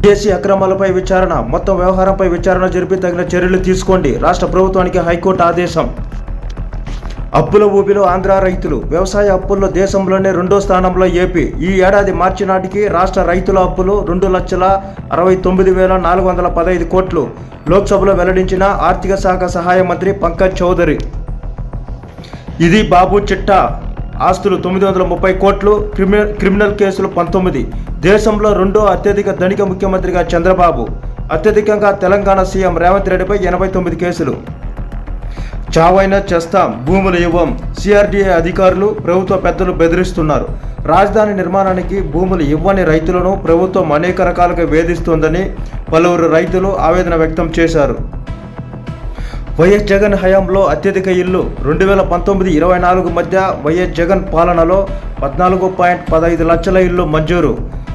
విదేశీ అక్రమాలపై విచారణ, మొత్తం వ్యవహారంపై విచారణ జరిపి తగిన చర్యలు తీసుకోండి. రాష్ట్ర ప్రభుత్వానికి హైకోర్టు ఆదేశం. అప్పుల ఊబిలో ఆంధ్ర రైతులు. వ్యవసాయ అప్పుల్లో దేశంలోనే 2వ స్థానంలో ఏపీ. ఈ ఏడాది మార్చి నాటికి రాష్ట్ర రైతుల అప్పులు 2,69,415 కోట్లు. లోక్సభలో వెల్లడించిన ఆర్థిక శాఖ సహాయ మంత్రి పంకజ్ చౌదరి. ఇది బాబు చిట్టా. ఆస్తులు 930 కోట్లు, క్రిమినల్ కేసులు 19. దేశంలో 2వ అత్యధిక ధనిక ముఖ్యమంత్రిగా చంద్రబాబు. అత్యధికంగా తెలంగాణ సీఎం రేవంత్ రెడ్డిపై 89 కేసులు. చావైనా చేస్తాం, భూములు ఇవ్వం. సిఆర్డీఏ అధికారులు, ప్రభుత్వ పెద్దలు బెదిరిస్తున్నారు. రాజధాని నిర్మాణానికి భూములు ఇవ్వని రైతులను ప్రభుత్వం అనేక రకాలుగా వేధిస్తోందని పలువురు రైతులు ఆవేదన వ్యక్తం చేశారు. వైఎస్ జగన్ హయాంలో అత్యధిక ఇల్లు 2019-24 మధ్య వైఎస్ జగన్ పాలనలో 14.15 లక్షల ఇల్లు మంజూరు.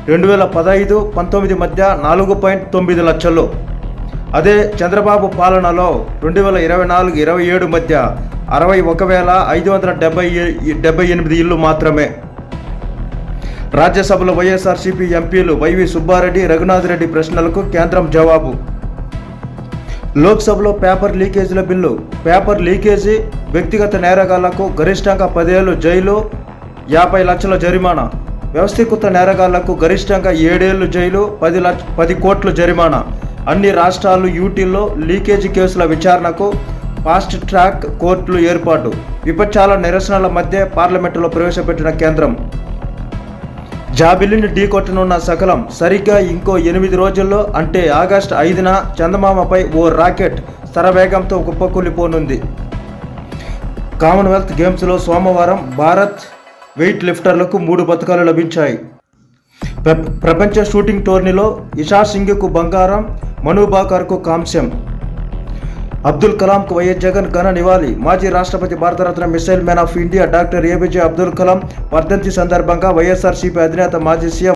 2015-19 మధ్య 4.9 లక్షలు. అదే చంద్రబాబు పాలనలో 2024-27 మధ్య 61,578 ఇల్లు మాత్రమే. రాజ్యసభలో వైఎస్ఆర్సీపీ ఎంపీలు వైవి సుబ్బారెడ్డి, రఘునాథ్ రెడ్డి ప్రశ్నలకు కేంద్రం జవాబు. లోక్సభలో పేపర్ లీకేజీల బిల్లు. పేపర్ లీకేజీ, వ్యక్తిగత నేరగాళ్లకు గరిష్టంగా 10 ఏళ్లు జైలు, 50 లక్షల జరిమానా. వ్యవస్థీకృత నేరగాళ్లకు గరిష్టంగా 7 ఏళ్లు జైలు, 10 కోట్ల జరిమానా. అన్ని రాష్ట్రాలు యూటీల్లో లీకేజీ కేసుల విచారణకు ఫాస్ట్ ట్రాక్ కోర్టులు ఏర్పాటు. విపక్షాల నిరసనల మధ్య పార్లమెంటులో ప్రవేశపెట్టిన కేంద్రం. జాబిల్లిని ఢీకొట్టనున్న సకలం. సరిగ్గా ఇంకో 8 రోజుల్లో అంటే ఆగస్టు 5న చందమామపై ఓ రాకెట్ శరవేగంతో కుప్పకూలిపోనుంది. కామన్వెల్త్ గేమ్స్లో సోమవారం భారత్ వెయిట్ లిఫ్టర్లకు 3 పతకాలు లభించాయి. ప్రపంచ షూటింగ్ టోర్నీలో ఇషా సింగ్కు బంగారం, మను భాకర్కు కాంస్యం. అబ్దుల్ కలాంకు వైఎస్ జగన్ ఘన నివాళి. మాజీ రాష్ట్రపతి, Bharat Ratna, missile man of India doctor APJ Abdul Kalam వర్ధంతి సందర్భంగా వైఎస్ఆర్సీపీ అధినేత మాజీ సీఎం